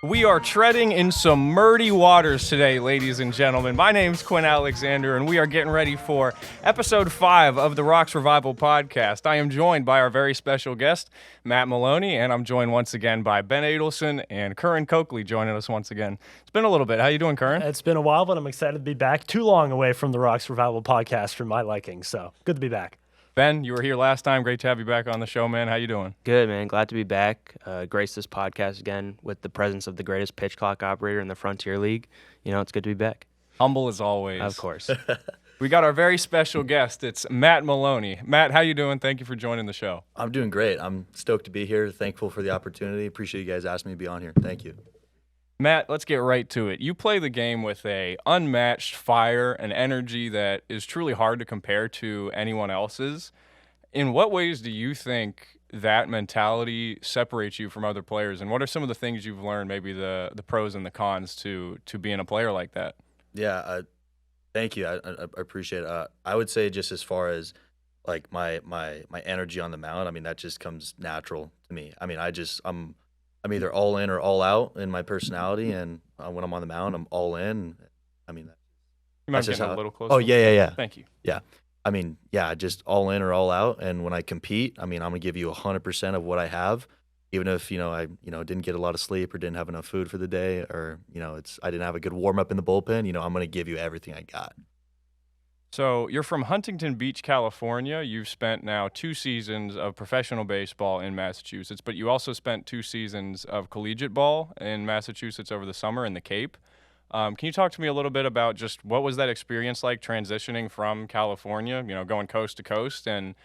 We are treading in some murky waters today, ladies and gentlemen. My name's Quinn Alexander, and we are getting ready for episode 5 of the Rocks Revival podcast. I am joined by our very special guest, Matt Maloney, and I'm joined once again by Ben Adelson and Curran Coakley joining us once again. It's been a little bit. How you doing, Curran? It's been a while, but I'm excited to be back. Too long away from the Rocks Revival podcast for my liking, so good to be back. Ben, you were here last time. Great to have you back on the show, man. How you doing? Good, man. Glad to be back. Grace this podcast again with the presence of the greatest pitch clock operator in the Frontier League. You know, it's good to be back. Humble as always. Of course. We got our very special guest. It's Matt Maloney. Matt, how you doing? Thank you for joining the show. I'm doing great. I'm stoked to be here. Thankful for the opportunity. Appreciate you guys asking me to be on here. Thank you. Matt, let's get right to it. You play the game with a unmatched fire and energy that is truly hard to compare to anyone else's. In what ways do you think that mentality separates you from other players, and what are some of the things you've learned, maybe the pros and the cons to being a player like that? Yeah, thank you. I appreciate it. I would say just as far as like my energy on the mound, I mean that just comes natural to me. I mean I'm either all in or all out in my personality, and when I'm on the mound, I'm all in. I mean, You mind that's just getting how a little closer? Oh yeah. Thank you. Yeah. I mean, yeah, just all in or all out. And when I compete, I mean, I'm gonna give you 100% of what I have, even if I didn't get a lot of sleep or didn't have enough food for the day, or I didn't have a good warm up in the bullpen. I'm gonna give you everything I got. So you're from Huntington Beach, California. You've spent now 2 seasons of professional baseball in Massachusetts, but you also spent 2 seasons of collegiate ball in Massachusetts over the summer in the Cape. Can you talk to me a little bit about just what was that experience like transitioning from California, going coast to coast, and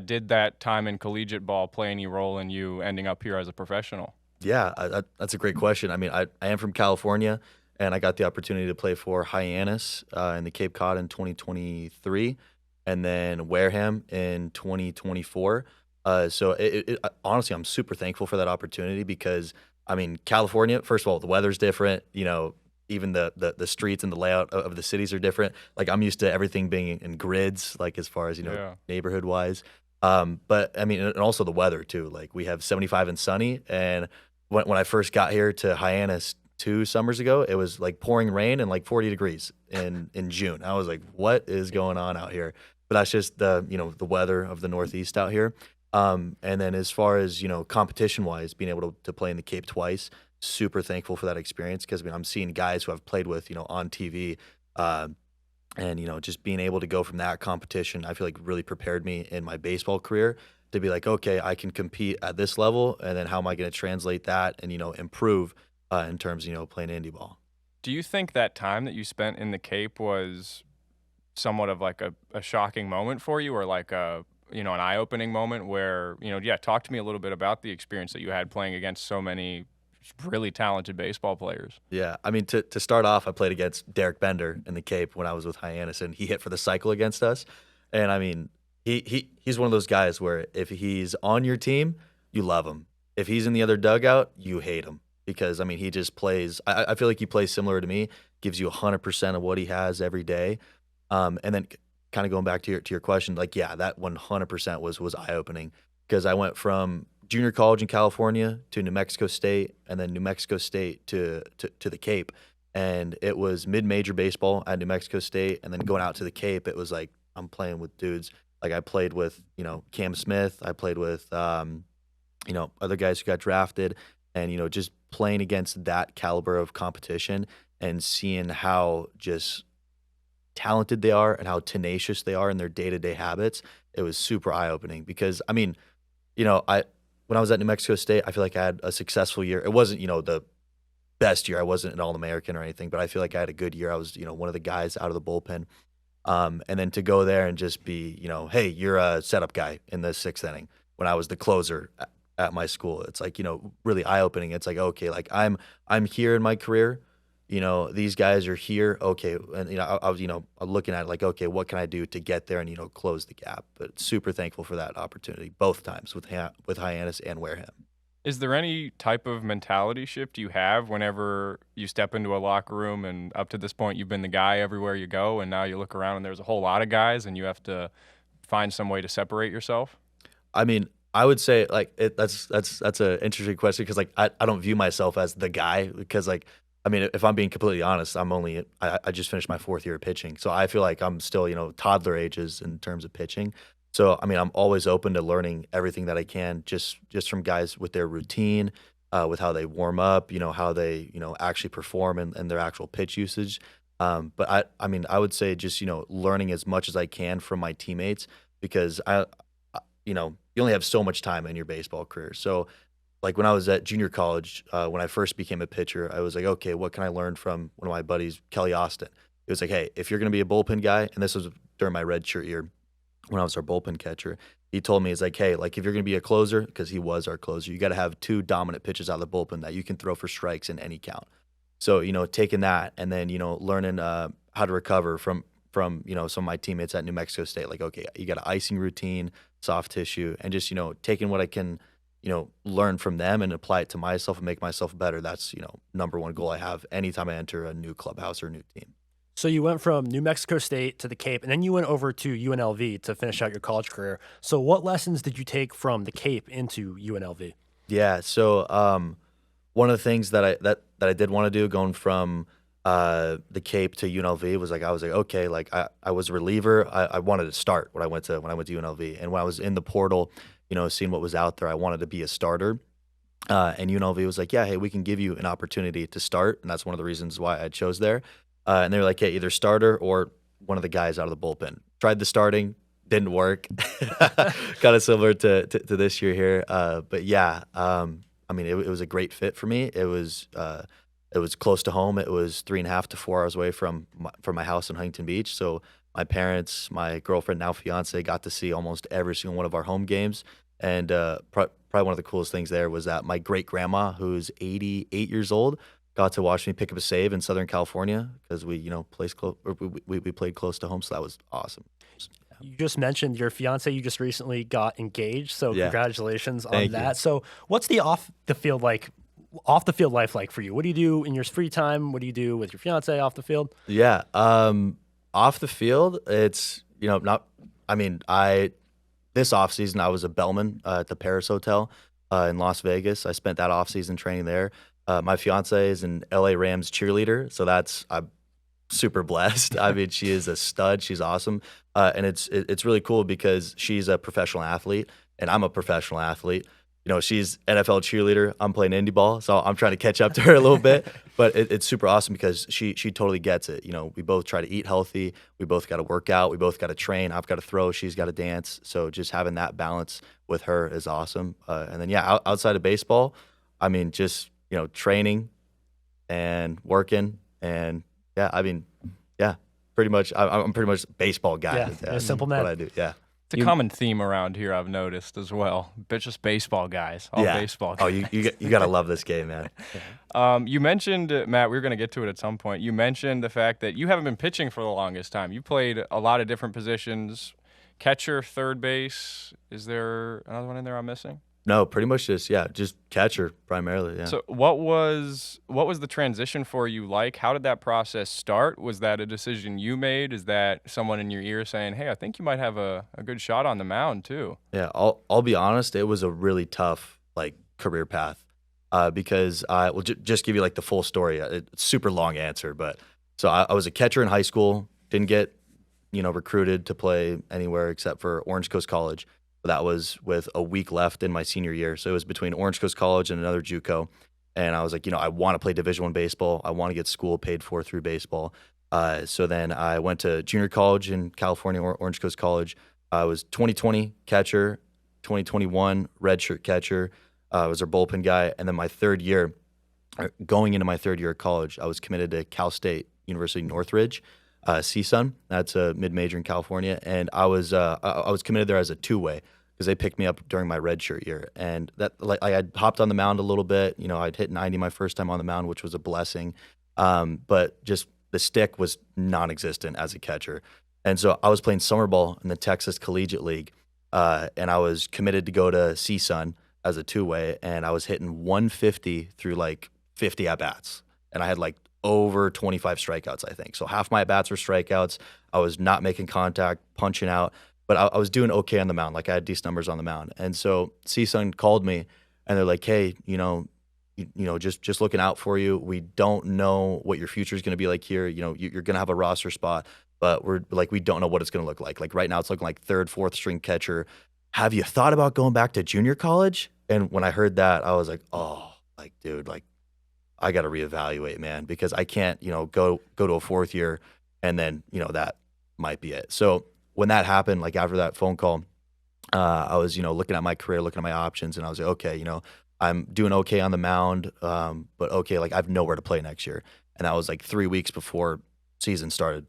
did that time in collegiate ball play any role in you ending up here as a professional? Yeah, that's a great question. I mean, I am from California, and I got the opportunity to play for Hyannis in the Cape Cod in 2023, and then Wareham in 2024. So honestly, I'm super thankful for that opportunity because, I mean, California, first of all, the weather's different, even the streets and the layout of the cities are different. Like I'm used to everything being in grids, like as far as, neighborhood wise. But I mean, and also the weather too. Like we have 75 and sunny. And when I first got here to Hyannis 2 summers ago, it was like pouring rain and like 40 degrees in June. I was like, what is going on out here? But that's just the weather of the Northeast out here. And then as far as, competition wise, being able to play in the Cape twice, super thankful for that experience because I'm seeing guys who I've played with, on TV, and just being able to go from that competition, I feel like really prepared me in my baseball career to be like, okay, I can compete at this level, and then how am I going to translate that and improve in terms of playing indie ball. Do you think that time that you spent in the Cape was somewhat of like a shocking moment for you, or like an eye-opening moment where talk to me a little bit about the experience that you had playing against so many really talented baseball players? Yeah, I mean, to start off, I played against Derek Bender in the Cape when I was with Hyannis, and he hit for the cycle against us. And I mean, he's one of those guys where if he's on your team, you love him. If he's in the other dugout, you hate him because, I mean, he just plays. I feel like he plays similar to me, gives you 100% of what he has every day. And then kind of going back to your question, like, yeah, that 100% was eye-opening because I went from junior college in California to New Mexico State, and then New Mexico State to the Cape. And it was mid-major baseball at New Mexico State, and then going out to the Cape, it was like I'm playing with dudes. Like I played with, Cam Smith. I played with, other guys who got drafted, and, just playing against that caliber of competition and seeing how just talented they are and how tenacious they are in their day-to-day habits, it was super eye-opening because, I mean, when I was at New Mexico State, I feel like I had a successful year. It wasn't, the best year. I wasn't an All-American or anything, but I feel like I had a good year. I was, one of the guys out of the bullpen. And then to go there and just be, hey, you're a setup guy in the 6th inning when I was the closer at my school. It's like, really eye-opening. It's like, okay, like I'm here in my career. These guys are here. Okay. And, I was, looking at it like, okay, what can I do to get there and, close the gap? But super thankful for that opportunity both times with Hyannis and Wareham. Is there any type of mentality shift you have whenever you step into a locker room and up to this point you've been the guy everywhere you go, and now you look around and there's a whole lot of guys and you have to find some way to separate yourself? I mean, I would say like that's an interesting question because like I don't view myself as the guy because like I mean if I'm being completely honest I just finished my 4th year of pitching, so I feel like I'm still toddler ages in terms of pitching. So I mean I'm always open to learning everything that I can just from guys with their routine, with how they warm up, how they actually perform and their actual pitch usage. But I mean I would say just learning as much as I can from my teammates because you only have so much time in your baseball career. So, like when I was at junior college, when I first became a pitcher, I was like, okay, what can I learn from one of my buddies, Kelly Austin? It was like, hey, if you're going to be a bullpen guy, and this was during my red shirt year when I was our bullpen catcher, he told me, he's like, hey, like if you're going to be a closer, because he was our closer, you got to have 2 dominant pitches out of the bullpen that you can throw for strikes in any count. So, taking that and then, learning how to recover from some of my teammates at New Mexico State, like, okay, you got an icing routine, soft tissue, and just, taking what I can, learn from them and apply it to myself and make myself better. That's, number one goal I have anytime I enter a new clubhouse or a new team. So you went from New Mexico State to the Cape, and then you went over to UNLV to finish out your college career. So what lessons did you take from the Cape into UNLV? Yeah. So, one of the things that I did want to do going from the Cape to UNLV was like I was like okay, like I was a reliever. I wanted to start when I went to UNLV, and when I was in the portal, seeing what was out there, I wanted to be a starter. And UNLV was like, yeah, hey, we can give you an opportunity to start, and that's one of the reasons why I chose there. And they were like, hey, either starter or one of the guys out of the bullpen. Tried the starting, didn't work. Kind of similar to this year here, but yeah, I mean, it was a great fit for me. It was close to home. It was 3.5 to 4 hours away from my house in Huntington Beach. So my parents, my girlfriend, now fiance, got to see almost every single one of our home games. And probably one of the coolest things there was that my great grandma, who's 88 years old, got to watch me pick up a save in Southern California because we played close to home. So that was awesome. You just mentioned your fiance. You just recently got engaged, so Yeah. congratulations on Thank that. you. So, what's the off the field life like for you? What do you do in your free time? What do you do with your fiance off the field? Yeah. Off the field, it's not. I mean, this off season I was a bellman at the Paris Hotel in Las Vegas. I spent that off season training there. My fiance is an LA Rams cheerleader, so I'm super blessed. I mean, she is a stud. She's awesome, and it's really cool because she's a professional athlete and I'm a professional athlete. She's NFL cheerleader. I'm playing indie ball, so I'm trying to catch up to her a little bit. But it's super awesome because she totally gets it. We both try to eat healthy. We both got to work out. We both got to train. I've got to throw. She's got to dance. So just having that balance with her is awesome. And then yeah, outside of baseball, I mean, just training and working and yeah, I mean, yeah, pretty much. I'm pretty much a baseball guy. Yeah, you're a simple man. What I do, yeah. It's a common theme around here I've noticed as well. But just baseball guys, all Yeah. baseball Oh, guys. you gotta love this game, man. You mentioned, Matt, we were going to get to it at some point. You mentioned the fact that you haven't been pitching for the longest time. You played a lot of different positions, catcher, third base. Is there another one in there I'm missing? No, pretty much just catcher primarily. Yeah. So what was the transition for you like? How did that process start? Was that a decision you made? Is that someone in your ear saying, "Hey, I think you might have a good shot on the mound too"? Yeah, I'll be honest. It was a really tough career path because I will just give you the full story. It's a super long answer, but so I was a catcher in high school. Didn't get recruited to play anywhere except for Orange Coast College. That was with a week left in my senior year, so it was between Orange Coast College and another JUCO. And I was like, I want to play Division I baseball. I want to get school paid for through baseball. So then I went to junior college in California, Orange Coast College. I was 2020 catcher, 2021 redshirt catcher. I was our bullpen guy. And then going into my third year of college, I was committed to Cal State University Northridge, CSUN. That's a mid-major in California. And I was committed there as a two-way because they picked me up during my redshirt year. And that I had hopped on the mound a little bit. I'd hit 90 my first time on the mound, which was a blessing. But just the stick was non-existent as a catcher. And so I was playing summer ball in the Texas Collegiate League, and I was committed to go to CSUN as a two-way, and I was hitting 150 through 50 at-bats. And I had over 25 strikeouts, I think. So half my at-bats were strikeouts. I was not making contact, punching out. but I was doing okay on the mound. Like I had decent numbers on the mound. And so CSUN called me and they're like, hey, just looking out for you. We don't know what your future is going to be like here. You're going to have a roster spot, but we don't know what it's going to look like. Like right now it's looking like third, fourth string catcher. Have you thought about going back to junior college? And when I heard that, I was like, oh, like, dude, like I got to reevaluate, man, because I can't, go to a fourth year and then, that might be it. So when that happened, like after that phone call, I was, looking at my career, looking at my options, and I was like, okay, I'm doing okay on the mound, but okay, like I have nowhere to play next year. And that was like 3 weeks before season started.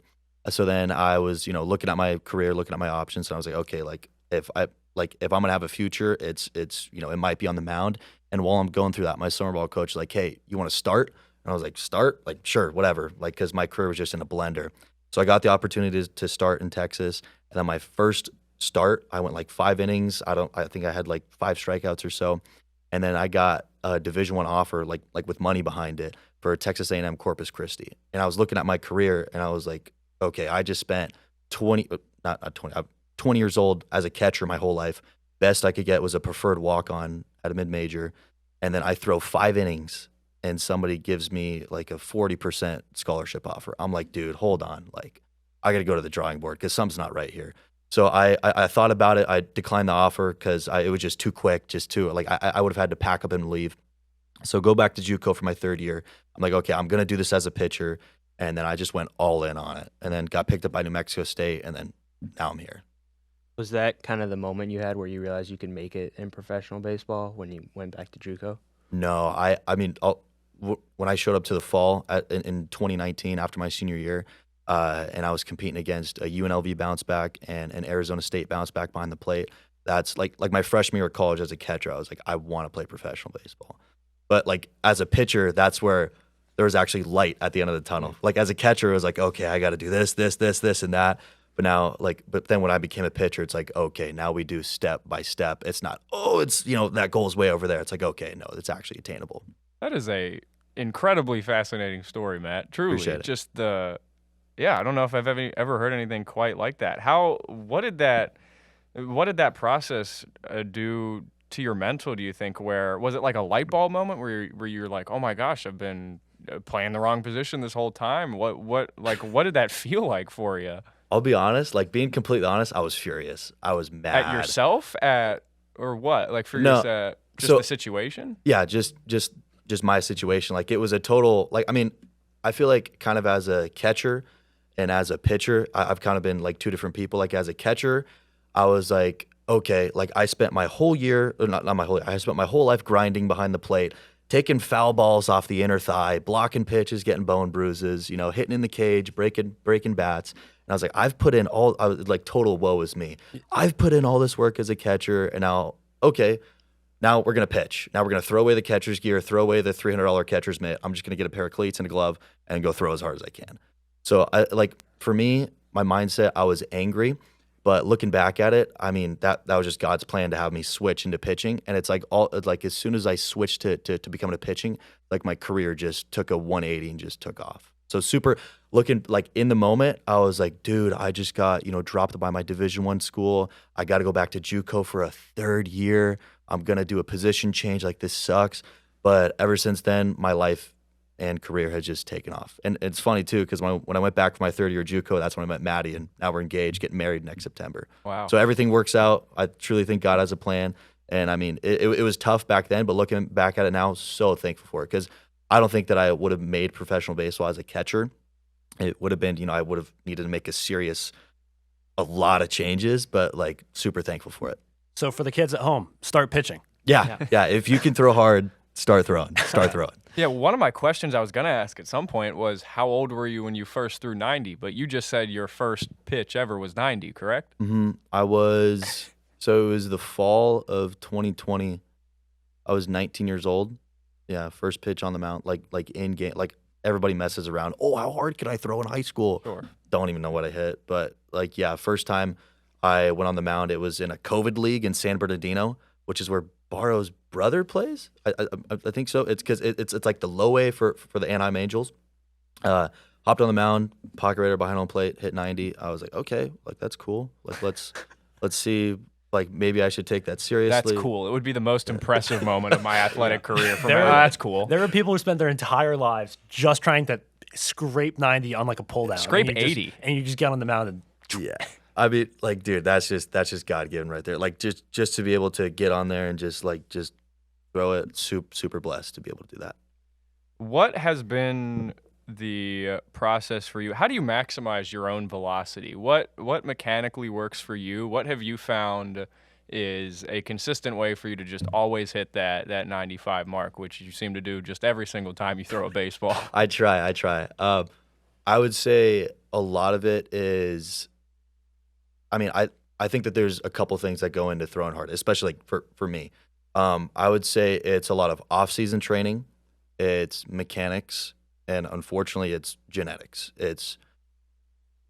So then I was, looking at my career, looking at my options, and I was like, okay, if I'm gonna have a future, it's it might be on the mound. And while I'm going through that, my summer ball coach is like, hey, you want to start? And I was like, start? Like, sure, whatever. Like, because my career was just in a blender. So I got the opportunity to start in Texas. And then my first start, I went like 5 innings. I think I had like 5 strikeouts or so. And then I got a Division I offer, like with money behind it, for Texas A&M Corpus Christi. And I was looking at my career, and I was like, okay, I just spent 20 years old as a catcher my whole life. Best I could get was a preferred walk-on at a mid-major. And then I throw 5 innings, and somebody gives me like a 40% scholarship offer. I'm like, dude, hold on. Like, I got to go to the drawing board because something's not right here. So I thought about it. I declined the offer because it was just too quick, I would have had to pack up and leave. So go back to JUCO for my 3rd year. I'm like, okay, I'm going to do this as a pitcher. And then I just went all in on it, and then got picked up by New Mexico State, and then now I'm here. Was that kind of the moment you had where you realized you could make it in professional baseball when you went back to JUCO? No, I mean, when I showed up to the fall in 2019 after my senior year, and I was competing against a UNLV bounce back and an Arizona State bounce back behind the plate. That's like my freshman year of college as a catcher. I was like, I want to play professional baseball. But like as a pitcher, that's where there was actually light at the end of the tunnel. Like as a catcher, it was like, okay, I got to do this, and that. But now, but then when I became a pitcher, it's like, okay, now we do step by step. It's not, that goal is way over there. It's like, okay, no, it's actually attainable. That is a incredibly fascinating story, Matt. Truly, Appreciate it. I don't know if I've ever heard anything quite like that. What did that process do to your mental, do you think? Where was it like a light bulb moment where you're like, oh my gosh, I've been playing the wrong position this whole time? What did that feel like for you? I'll be honest, like being completely honest, I was furious. I was mad. At yourself? Or what? Like furious at the situation? Yeah, just my situation. Like it was a total, like, I mean, I feel like kind of as a catcher and as a pitcher, I've kind of been like 2 different people. Like as a catcher, I was like, okay, like I spent my whole year, or not my whole year, I spent my whole life grinding behind the plate, taking foul balls off the inner thigh, blocking pitches, getting bone bruises, hitting in the cage, breaking bats. And I was like, I was like, total woe is me. I've put in all this work as a catcher, and now, okay, now we're going to pitch. Now we're going to throw away the catcher's gear, throw away the $300 catcher's mitt. I'm just going to get a pair of cleats and a glove and go throw as hard as I can. So for me, my mindset, I was angry, but looking back at it, I mean, that was just God's plan to have me switch into pitching. And it's like as soon as I switched to becoming a pitching, like my career just took a 180 and just took off. So super looking like in the moment, I was like, dude, I just got, dropped by my Division I school. I got to go back to JUCO for a 3rd year. I'm going to do a position change. Like this sucks. But ever since then, my life and career has just taken off. And it's funny too, because when I went back for my 3rd year at JUCO, that's when I met Maddie, and now we're engaged, getting married next September. Wow. So everything works out. I truly think God has a plan. And I mean, it was tough back then, but looking back at it now, so thankful for it, because I don't think that I would have made professional baseball as a catcher. It would have been, I would have needed to make a lot of changes, but like super thankful for it. So for the kids at home, start pitching. Yeah. If you can throw hard, start throwing. Yeah, one of my questions I was going to ask at some point was, how old were you when you first threw 90? But you just said your first pitch ever was 90, correct? Mm-hmm. So it was the fall of 2020. I was 19 years old. Yeah, first pitch on the mound, like in game. Like everybody messes around. Oh, how hard could I throw in high school? Sure. Don't even know what I hit. But like, yeah, first time I went on the mound, it was in a COVID league in San Bernardino, which is where Barrow's brother plays. I think so. It's because it's like the low A for the Anaheim Angels. Hopped on the mound, pocket radar behind home plate, hit 90. I was like, okay, like that's cool. Like let's let's see, like maybe I should take that That's seriously. cool. It would be the most impressive moment of my athletic career for me. There- That's cool. There are people who spend their entire lives just trying to scrape 90 on like a pull down. Scrape and you just- 80. and you just get on the mound and Yeah. I mean, like, dude, that's just God given right there. Like, just to be able to get on there and just throw it, super blessed to be able to do that. What has been the process for you? How do you maximize your own velocity? What mechanically works for you? What have you found is a consistent way for you to just always hit that 95 mark, which you seem to do just every single time you throw a baseball? I try. I would say a lot of it is, I mean, I think that there's a couple things that go into throwing hard, especially like for me. I would say it's a lot of off-season training, it's mechanics, and unfortunately, it's genetics. It's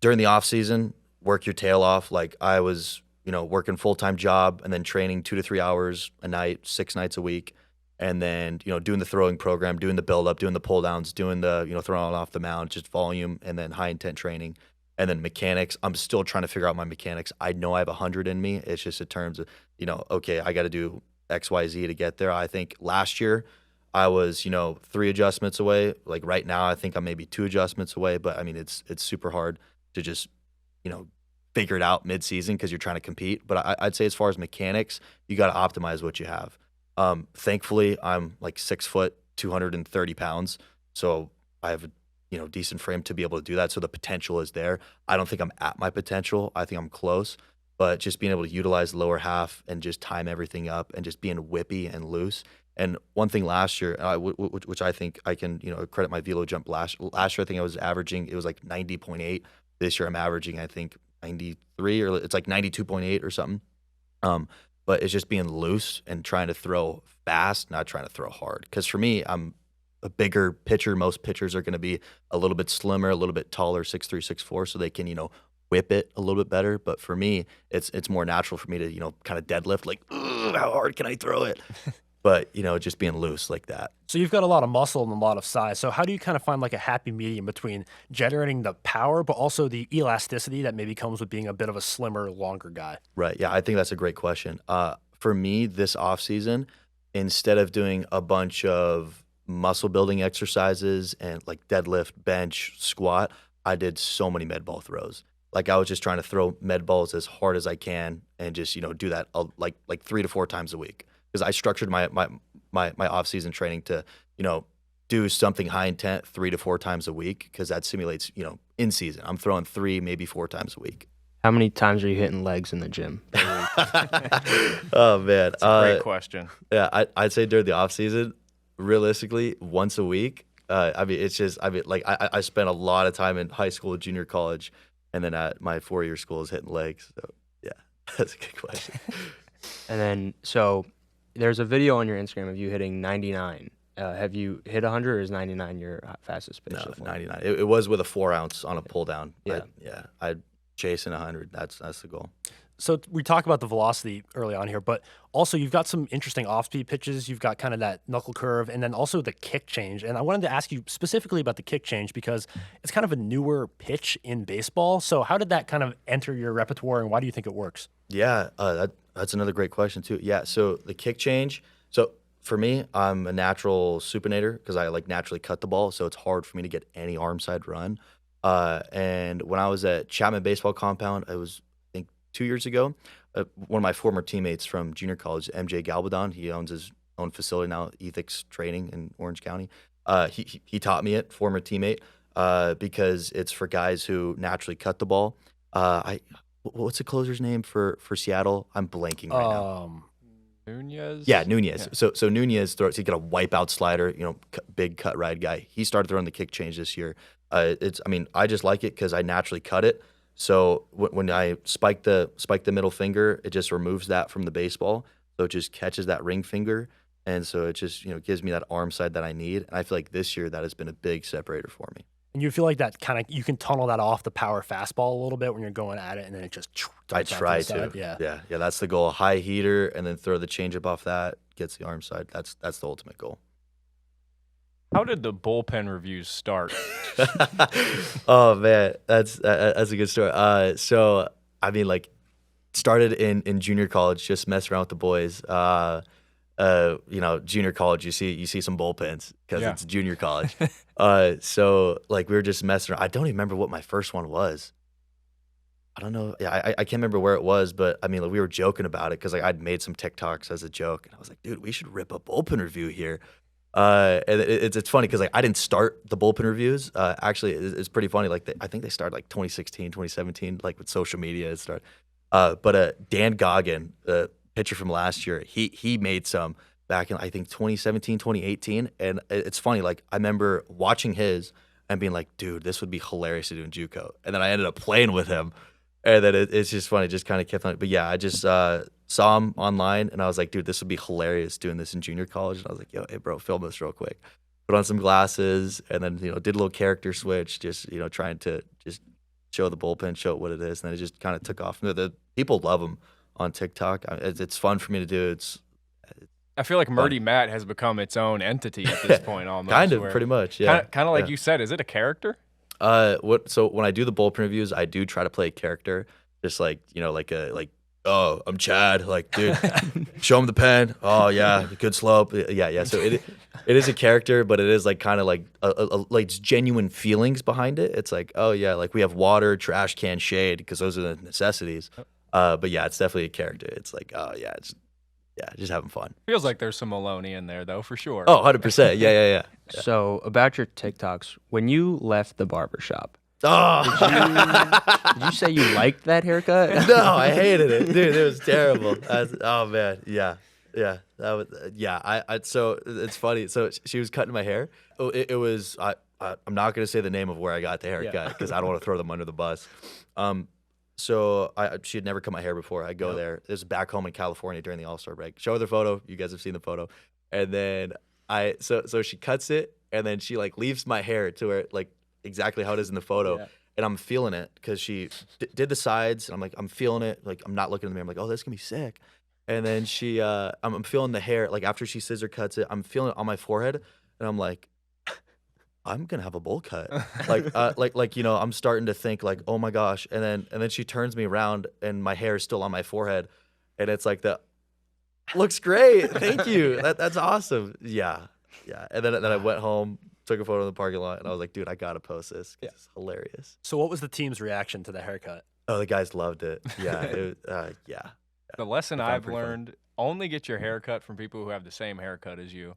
during the off-season, work your tail off. Like I was, working full-time job and then training 2 to 3 hours a night, 6 nights a week, and then doing the throwing program, doing the build-up, doing the pull-downs, doing the throwing off the mound, just volume, and then high-intent training. And then mechanics, I'm still trying to figure out my mechanics. I know I have 100 in me. It's just in terms of, okay, I got to do X, Y, Z to get there. I think last year I was, 3 adjustments away. Like right now, I think I'm maybe 2 adjustments away. But I mean, it's super hard to just, figure it out mid-season because you're trying to compete. But I'd say as far as mechanics, you got to optimize what you have. Thankfully, I'm like 6 foot, 230 pounds. So I have a decent frame to be able to do that. So the potential is there. I don't think I'm at my potential. I think I'm close, but just being able to utilize the lower half and just time everything up and just being whippy and loose. And one thing last year, which I think I can, credit my velo jump last year, I think I was averaging, it was like 90.8. This year I'm averaging, I think 93 or it's like 92.8 or something. But it's just being loose and trying to throw fast, not trying to throw hard. Because for me, I'm a bigger pitcher. Most pitchers are going to be a little bit slimmer, a little bit taller, 6'3", 6'4", so they can, whip it a little bit better. But for me, it's more natural for me to, kind of deadlift, like, how hard can I throw it? But, just being loose like that. So you've got a lot of muscle and a lot of size. So how do you kind of find like a happy medium between generating the power, but also the elasticity that maybe comes with being a bit of a slimmer, longer guy? Right. Yeah, I think that's a great question. For me, this off season, instead of doing a bunch of muscle building exercises and like deadlift, bench, squat, I did so many med ball throws. Like I was just trying to throw med balls as hard as I can and just do that like 3 to 4 times a week. Because I structured my off-season training to, do something high intent 3 to 4 times a week because that simulates, in season. I'm throwing 3, maybe 4 times a week. How many times are you hitting legs in the gym? Oh, man. That's a great question. Yeah, I'd say during the off-season, realistically, once a week. I spent a lot of time in high school, junior college, and then at my 4-year school is hitting legs. So, yeah, that's a good question. And then, so there's a video on your Instagram of you hitting 99. Have you hit 100 or is 99 your fastest pitch? No, 99. It was with a 4 ounce on a pull down. Yeah. I'd chasing 100. That's the goal. So we talk about the velocity early on here, but also you've got some interesting off-speed pitches. You've got kind of that knuckle curve and then also the kick change. And I wanted to ask you specifically about the kick change because it's kind of a newer pitch in baseball. So how did that kind of enter your repertoire and why do you think it works? Yeah, that's another great question too. Yeah, so the kick change. So for me, I'm a natural supinator because I like naturally cut the ball, so it's hard for me to get any arm side run. And when I was at Chapman Baseball Compound, it was I think 2 years ago. One of my former teammates from junior college, MJ Galbadon, he owns his own facility now, Ethics Training in Orange County. He taught me it, former teammate, because it's for guys who naturally cut the ball. What's the closer's name for Seattle? I'm blanking right now. Nunez? Yeah, Nunez. Yeah. So Nunez throws. He got a wipeout slider. Big cut ride guy. He started throwing the kick change this year. I just like it because I naturally cut it. So when I spike the middle finger, it just removes that from the baseball. So it just catches that ring finger, and so it just gives me that arm side that I need. And I feel like this year that has been a big separator for me. And you feel like that kind of you can tunnel that off the power fastball a little bit when you're going at it, and then it just. I try to. Yeah. That's the goal. High heater, and then throw the changeup off that. Gets the arm side. That's the ultimate goal. How did the bullpen reviews start? Oh man, that's a good story. So I mean, like, started in junior college, just messing around with the boys. Junior college, you see some bullpens because Yeah. it's junior college. So like we were just messing around. I don't even remember what my first one was. I don't know. Yeah, I can't remember where it was, but I mean, like, we were joking about it because like I'd made some TikToks as a joke, and I was like, dude, we should rip a bullpen review here. And it's funny because like I didn't start the bullpen reviews. Actually, it's pretty funny. Like I think they started like 2016, 2017, like with social media. It started. But Dan Goggin, the pitcher from last year, he made some back in I think 2017, 2018, and it's funny. Like I remember watching his and being like, dude, this would be hilarious to do in JUCO, and then I ended up playing with him. And then it's just funny, just kind of kept on. But yeah, I just saw him online, and I was like, dude, this would be hilarious doing this in junior college. And I was like, yo, hey, bro, film this real quick. Put on some glasses, and then, did a little character switch, just, trying to just show the bullpen, show it what it is. And then it just kind of took off. The people love him on TikTok. It's fun for me to do. I feel like Murdy Matt has become its own entity at this point almost. Kind of, pretty much, yeah. Kind of like Yeah. you said, is it a character? So when I do the bullpen reviews, I do try to play a character, just like oh, I'm Chad, like, dude, show him the pen. Oh yeah, good slope. Yeah. So it is a character, but it is like kind of like like genuine feelings behind it. It's like, oh yeah, like we have water, trash can, shade, because those are the necessities. But yeah, it's definitely a character. It's like, oh yeah, just having fun. Feels like there's some Maloney in there though, for sure. Oh, 100%. Yeah. So about your TikToks, when you left the barbershop, Oh. did you say you liked that haircut? No, I hated it, dude. It was terrible. Oh man, yeah. That was so it's funny. So she was cutting my hair. It was. I'm not gonna say the name of where I got the haircut because I don't want to throw them under the bus. So she had never cut my hair before. I go there. This is back home in California during the All-Star break. Show her the photo. You guys have seen the photo. And then so she cuts it, and then she like leaves my hair to where like exactly how it is in the photo. Yeah. And I'm feeling it because she did the sides, and I'm feeling it. Like I'm not looking in the mirror. I'm like, oh, this is gonna be sick. And then I'm feeling the hair. Like after she scissor cuts it, I'm feeling it on my forehead, and I'm like, I'm gonna have a bowl cut. I'm starting to think like, oh my gosh. And then she turns me around, and my hair is still on my forehead, and it's like looks great. Thank you. That's awesome. Yeah. And then I went home, took a photo in the parking lot, and I was like, dude, I gotta post this. It's hilarious. So what was the team's reaction to the haircut? Oh, the guys loved it. Yeah. The lesson I found I've pretty fun. learned: only get your haircut from people who have the same haircut as you.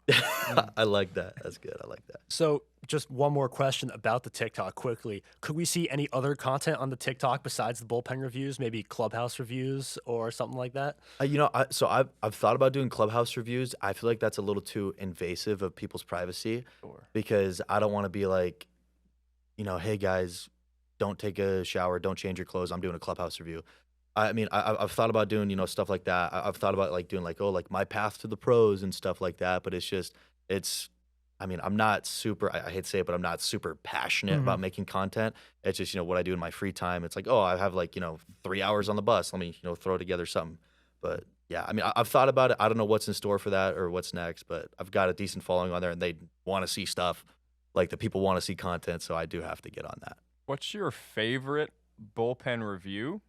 I like that. That's good. I like that. So just one more question about the TikTok quickly. Could we see any other content on the TikTok besides the bullpen reviews, maybe clubhouse reviews or something like that? I've thought about doing clubhouse reviews. I feel like that's a little too invasive of people's privacy because I don't want to be like, hey guys, don't take a shower, don't change your clothes. I'm doing a clubhouse review. I mean, I've thought about doing, stuff like that. I've thought about like doing like, like my path to the pros and stuff like that. But I'm not super, I hate to say it, but I'm not super passionate about making content. It's just, what I do in my free time. It's like, oh, I have like, 3 hours on the bus. Let me, throw together something. But yeah, I mean, I've thought about it. I don't know what's in store for that or what's next, but I've got a decent following on there, and they want to see stuff. Like the people want to see content. So I do have to get on that. What's your favorite bullpen review?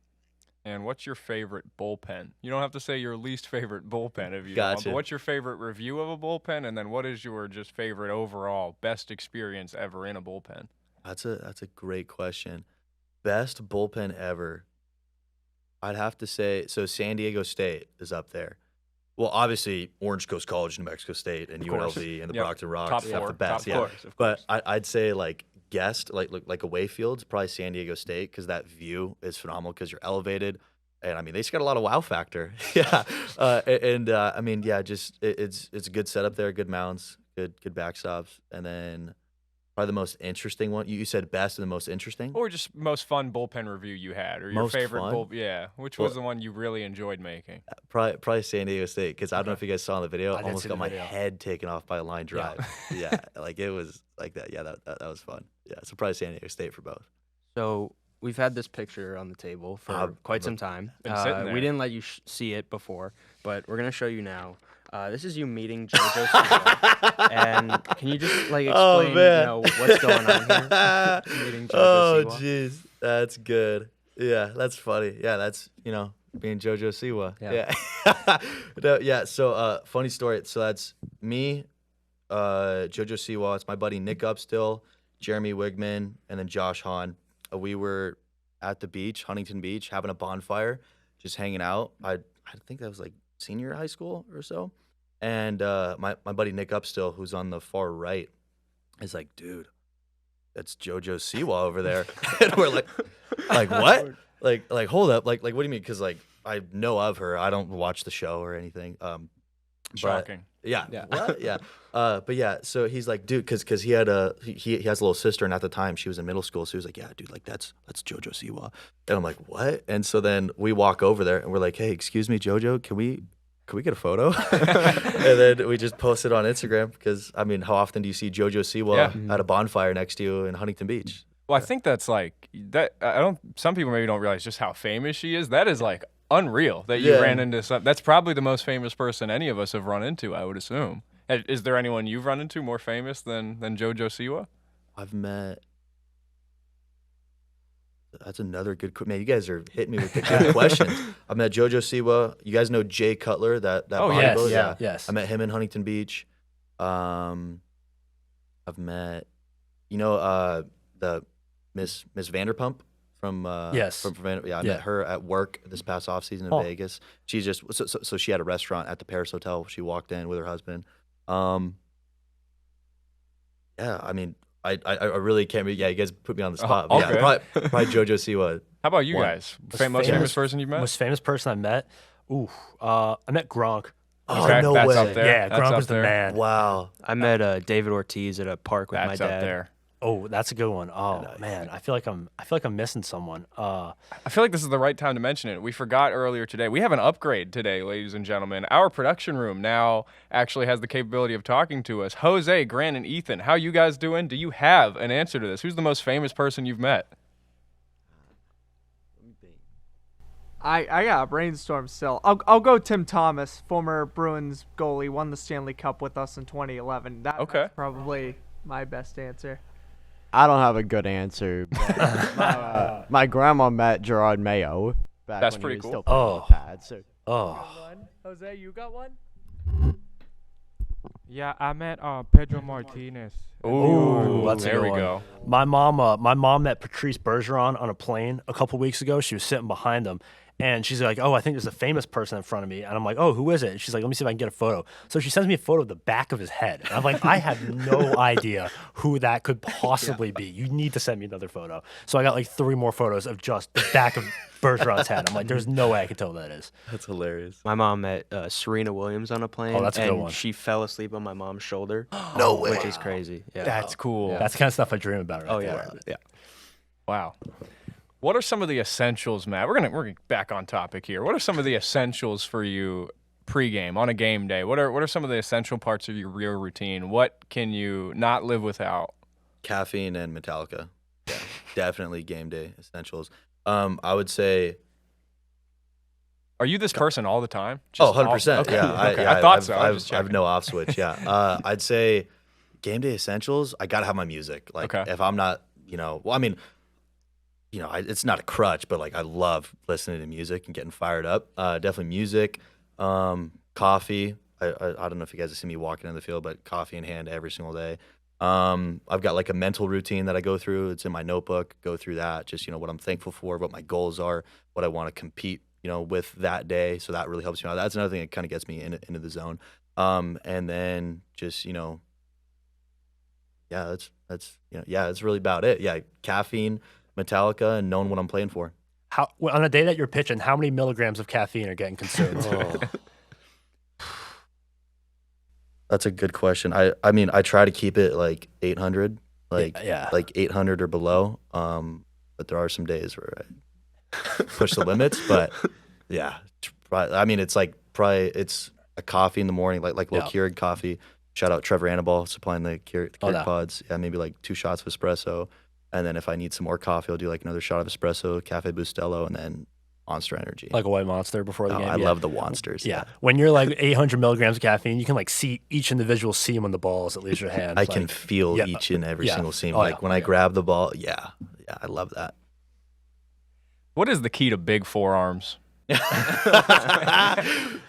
And what's your favorite bullpen? You don't have to say your least favorite bullpen if you don't want, but what's your favorite review of a bullpen? And then what is your just favorite overall best experience ever in a bullpen? That's a great question. Best bullpen ever. I'd have to say, so San Diego State is up there. Well, obviously, Orange Coast College, New Mexico State, and UNLV and the Brockton Rocks have the best. Top four, but I'd say like guest, like away fields, probably San Diego State, because that view is phenomenal because you're elevated. And I mean, they just got a lot of wow factor. I mean, just it's a good setup there, good mounds, good backstops. And then probably the most interesting one. You said best and the most interesting? Or just most fun bullpen review you had, or your Most favorite fun? which was the one you really enjoyed making? Probably San Diego State, because I don't know if you guys saw in the video. I didn't almost see got the my video. head taken off by a line drive. Like it was like that. Yeah, that was fun. Yeah, so probably San Diego State for both. So we've had this picture on the table for quite some time. Been sitting there. We didn't let you see it before, but we're gonna show you now. This is you meeting JoJo Siwa. And can you just like explain what's going on here? Meeting JoJo Siwa. Jeez, that's good. Yeah, that's funny. Yeah, that's being JoJo Siwa. Yeah. Yeah. No, yeah. So funny story. So that's me, JoJo Siwa. It's my buddy Nick Upstill, Jeremy Wigman, and then Josh Hahn. We were at the beach, Huntington Beach, having a bonfire, just hanging out. I think that was like senior high school or so. And my buddy Nick Upstill, who's on the far right, is like, dude, that's JoJo Siwa over there. And we're like what? Like hold up, like what do you mean? Because like I know of her, I don't watch the show or anything. Shocking. Yeah. Yeah. What? Yeah. But yeah, so he's like, dude, because he had he has a little sister, and at the time she was in middle school, so he was like, yeah, dude, like that's JoJo Siwa. And I'm like, what? And so then we walk over there, and we're like, hey, excuse me, JoJo, can we get a photo? And then we just post it on Instagram because I mean, how often do you see JoJo Siwa at a bonfire next to you in Huntington Beach? Well, I think that's like that. I don't. Some people maybe don't realize just how famous she is. That is like unreal that you ran into some. That's probably the most famous person any of us have run into, I would assume. Is there anyone you've run into more famous than JoJo Siwa? I've met. That's another good. Man, you guys are hitting me with the good questions. I met JoJo Siwa. You guys know Jay Cutler, that bodybuilder? Yes, yes. I met him in Huntington Beach. I've met, the Miss Vanderpump from Yes. from I Yeah. met her at work this past off season in Oh. Vegas. She's just so she had a restaurant at the Paris Hotel. She walked in with her husband. Yeah, I mean, I really can't. Yeah, you guys put me on the spot. But okay. yeah, probably JoJo Siwa. How about you One. guys? Most famous person you've met? Most famous person I met? Ooh, I met Gronk. Oh, Okay, no that's way. up there. Yeah, That's Gronk up was the there. man. Wow. I met David Ortiz at a park with That's my up dad. there. Oh, that's a good one. Oh man, I feel like I'm missing someone. I feel like this is the right time to mention it. We forgot earlier today. We have an upgrade today, ladies and gentlemen. Our production room now actually has the capability of talking to us. Jose, Grant, and Ethan, how you guys doing? Do you have an answer to this? Who's the most famous person you've met? I got a brainstorm still. I'll go Tim Thomas, former Bruins goalie, won the Stanley Cup with us in 2011. Okay. That's probably my best answer. I don't have a good answer. But my grandma met Gerard Mayo back That's when pretty he was cool. still playing Oh. with Dad, so Oh, One. Jose, you got one? Yeah, I met Pedro Martinez. Ooh, that's a there good we one. go. My mom met Patrice Bergeron on a plane a couple weeks ago. She was sitting behind him. And she's like, oh, I think there's a famous person in front of me. And I'm like, oh, who is it? And she's like, let me see if I can get a photo. So she sends me a photo of the back of his head. And I'm like, I have no idea who that could possibly be. You need to send me another photo. So I got like 3 more photos of just the back of Bergeron's head. I'm like, there's no way I can tell who that is. That's hilarious. My mom met Serena Williams on a plane. Oh, that's a good and one. she fell asleep on my mom's shoulder. No way. Which is crazy. Yeah. That's cool. Yeah. That's the kind of stuff I dream about right Oh there. yeah. Yeah. Wow. What are some of the essentials, Matt? We're gonna back on topic here. What are some of the essentials for you pregame on a game day? What are some of the essential parts of your real routine? What can you not live without? Caffeine and Metallica. Yeah, definitely game day essentials. I would say. Are you this person all the time? Oh, Just all- 100%. Okay. Yeah, okay. I thought I've, so. I was I've, just I've checking. no off switch. Yeah. I'd say game day essentials. I gotta have my music. Like Okay. if I'm not, well, I mean, it's not a crutch, but like I love listening to music and getting fired up. Definitely music, coffee. I don't know if you guys have seen me walking in the field, but coffee in hand every single day. I've got like a mental routine that I go through. It's in my notebook. Go through that. Just what I'm thankful for, what my goals are, what I want to compete, with that day. So that really helps me out. That's another thing that kind of gets me into the zone. And then just yeah, that's that's really about it. Yeah, caffeine, Metallica, and knowing what I'm playing for. On a day that you're pitching, how many milligrams of caffeine are getting consumed? That's a good question. I mean, I try to keep it like 800, like 800 or below. But there are some days where I push the limits. But yeah, I mean, it's like it's a coffee in the morning, like low Keurig coffee. Shout out Trevor Annabelle supplying the Keurig pods. Yeah, maybe like 2 shots of espresso. And then if I need some more coffee, I'll do like another shot of espresso, Cafe Bustelo, and then Monster Energy. Like a white monster before the game. I love the Monsters. Yeah. When you're like 800 milligrams of caffeine, you can like see each individual seam on the balls that leaves your hand. I can feel each and every single seam. Like when I grab the ball, yeah, I love that. What is the key to big forearms?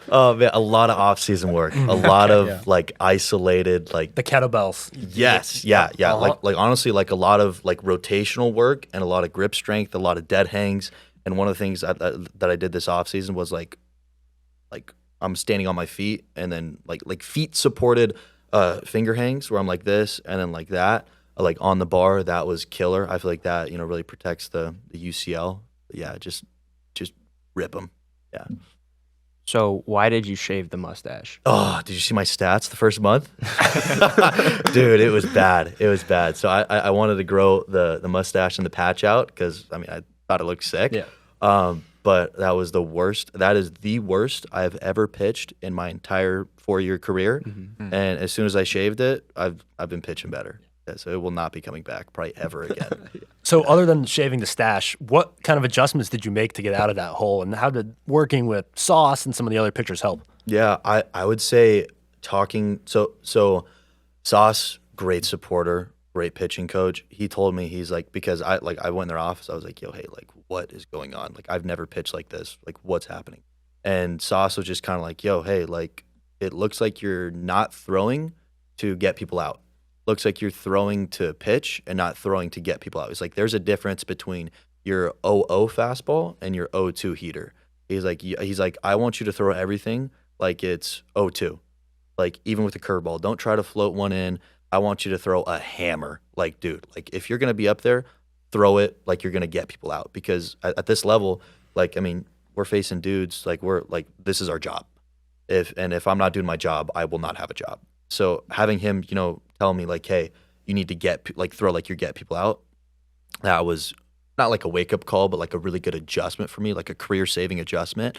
Oh man, a lot of off-season work, a lot of like isolated, like The kettlebells. yes, yeah. Like honestly, like a lot of like rotational work and a lot of grip strength, a lot of dead hangs. And one of the things that I did this off-season was like I'm standing on my feet and then like feet supported finger hangs where I'm like this and then like that, like on the bar. That was killer. I feel like that really protects the UCL. Yeah, just rip them. Yeah. So why did you shave the mustache? Oh, did you see my stats the first month? Dude, it was bad. It was bad. So I wanted to grow the mustache and the patch out because I mean I thought it looked sick. Yeah. But that was the worst. That is the worst I've ever pitched in my entire 4-year career. And as soon as I shaved it, I've been pitching better. Yeah, so it will not be coming back probably ever again. So other than shaving the stash, what kind of adjustments did you make to get out of that hole? And how did working with Sauce and some of the other pitchers help? Yeah, I would say talking so Sauce, great supporter, great pitching coach. He told me, he's like, because I went in their office, I was like, yo, hey, like what is going on? Like I've never pitched like this. Like what's happening? And Sauce was just kind of like, yo, hey, like it looks like you're not throwing to get people out. Looks like you're throwing to pitch and not throwing to get people out. It's like there's a difference between your 0-0 fastball and your 0-2 heater. He's like, I want you to throw everything like it's 0-2. Like even with the curveball, don't try to float one in. I want you to throw a hammer. Like, dude, like if you're gonna be up there, throw it like you're gonna get people out. Because at this level, like I mean, we're facing dudes like this is our job. If I'm not doing my job, I will not have a job. So having him, tell me like, hey, you need to throw like you get people out. That was not like a wake up call, but like a really good adjustment for me, like a career saving adjustment.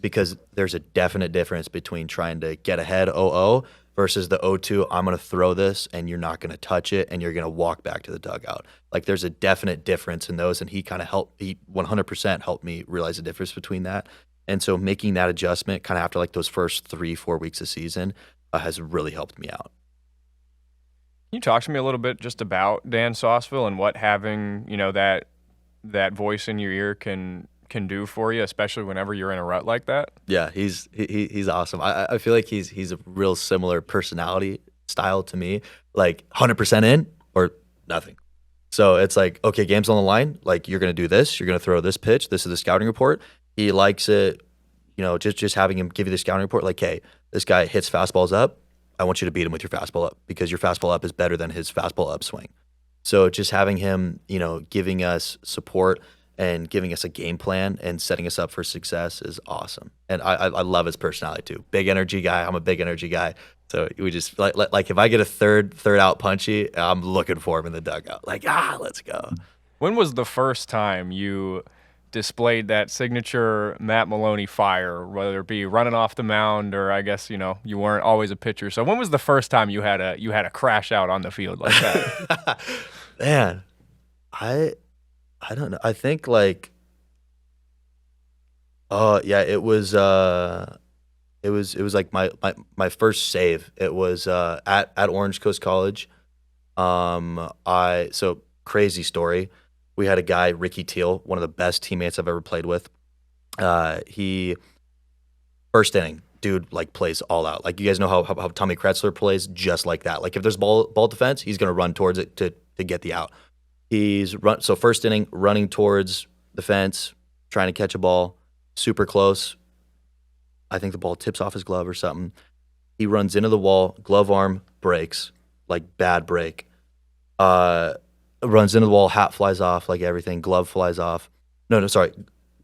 Because there's a definite difference between trying to get ahead 0-0 versus the 0-2. I'm going to throw this and you're not going to touch it and you're going to walk back to the dugout. Like there's a definite difference in those. And he 100% helped me realize the difference between that. And so making that adjustment kind of after like those first 3-4 weeks of season has really helped me out. Can you talk to me a little bit just about Dan Sauceville and what having, that voice in your ear can do for you, especially whenever you're in a rut like that? Yeah, he's awesome. I feel like he's a real similar personality style to me, like 100% in or nothing. So it's like, okay, game's on the line. Like you're going to do this. You're going to throw this pitch. This is the scouting report. He likes it, just having him give you the scouting report. Like, hey, this guy hits fastballs up. I want you to beat him with your fastball up because your fastball up is better than his fastball upswing. So just having him, giving us support and giving us a game plan and setting us up for success is awesome. And I love his personality too. Big energy guy. I'm a big energy guy. So we just like if I get a third out punchy, I'm looking for him in the dugout. Like, let's go. When was the first time you displayed that signature Matt Maloney fire, whether it be running off the mound or I guess, you weren't always a pitcher. So when was the first time you had a crash out on the field like that? Man, I don't know. I think like it was like my first save. It was at Orange Coast College. So crazy story. We had a guy, Ricky Teal, one of the best teammates I've ever played with. He first inning, dude, like plays all out. Like you guys know how Tommy Kretzler plays, just like that. Like if there's ball defense, he's gonna run towards it to get the out. So first inning, running towards the fence, trying to catch a ball, super close. I think the ball tips off his glove or something. He runs into the wall, glove arm breaks, like bad break. Runs into the wall, hat flies off, like everything, glove flies off. No, sorry,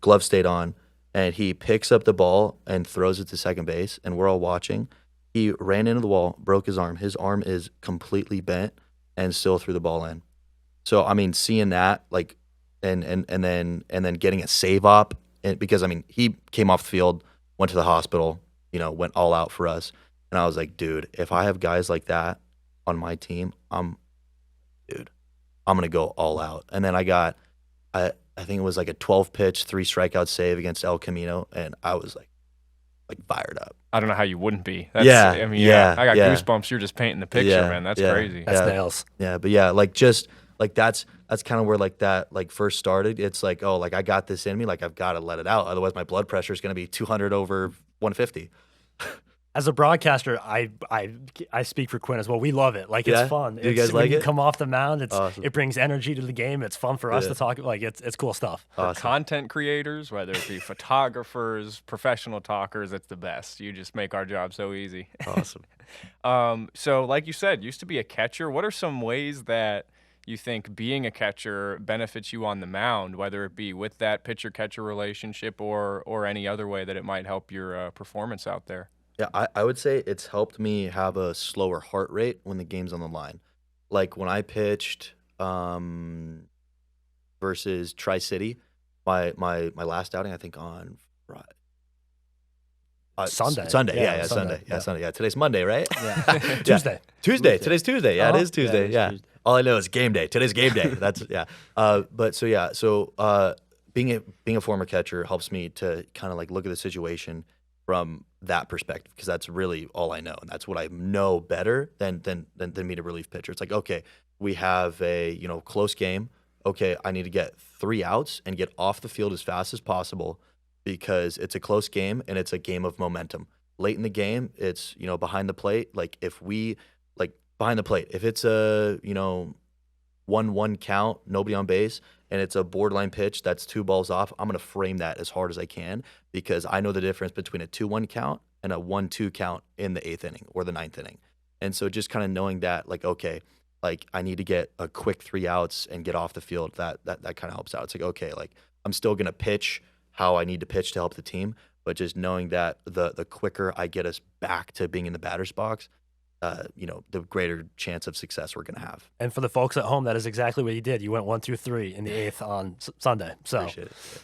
glove stayed on. And he picks up the ball and throws it to second base, and we're all watching. He ran into the wall, broke his arm. His arm is completely bent and still threw the ball in. So, I mean, seeing that, like, and then getting a save op, because, I mean, he came off the field, went to the hospital, went all out for us. And I was like, dude, if I have guys like that on my team, I'm going to go all out. And then I got, I think it was like a 12-pitch, 3-strikeout save against El Camino, and I was like fired up. I don't know how you wouldn't be. I got goosebumps. You're just painting the picture, man. That's crazy. That's nails. Yeah, but yeah, like just like that's kind of where like that like first started. It's like, oh, like I got this in me, like I've got to let it out, otherwise my blood pressure is going to be 200 over 150. As a broadcaster, I speak for Quinn as well. We love it. Like, it's Yeah? fun. Do you guys when like you it? come off the mound, Awesome. it brings energy to the game. It's fun for us Yeah. to talk. Like, it's cool stuff. For Awesome. content creators, whether it be photographers, professional talkers, it's the best. You just make our job so easy. Awesome. So like you said, used to be a catcher. What are some ways that you think being a catcher benefits you on the mound, whether it be with that pitcher-catcher relationship or any other way that it might help your performance out there? Yeah, I would say it's helped me have a slower heart rate when the game's on the line. Like when I pitched versus Tri-City, my last outing, I think on Friday. Sunday. Sunday, Yeah, yeah, Sunday, Sunday. Yeah, yeah. Sunday. Yeah, today's Monday, right? Yeah. Tuesday. Tuesday. Today's Tuesday. Yeah, Uh-huh. it is Tuesday. it's Yeah. Tuesday. All I know is game day. Today's game day. That's yeah. Being a former catcher helps me to kind of like look at the situation from that perspective, because that's really all I know, and that's what I know better than being a relief pitcher. It's like, okay, we have a close game. Okay, I need to get 3 outs and get off the field as fast as possible, because it's a close game and it's a game of momentum. Late in the game, it's behind the plate. Like if we like behind the plate, if it's a 1-1 count, nobody on base, and it's a borderline pitch that's 2 balls off, I'm going to frame that as hard as I can, because I know the difference between a 2-1 count and a 1-2 count in the 8th inning or the 9th inning. And so just kind of knowing that, like, okay, like I need to get a quick 3 outs and get off the field, that kind of helps out. It's like, okay, like I'm still going to pitch how I need to pitch to help the team, but just knowing that the quicker I get us back to being in the batter's box, the greater chance of success we're going to have. And for the folks at home, that is exactly what you did. You went 1 through 3 in the 8th on Sunday. So Appreciate it. Yeah.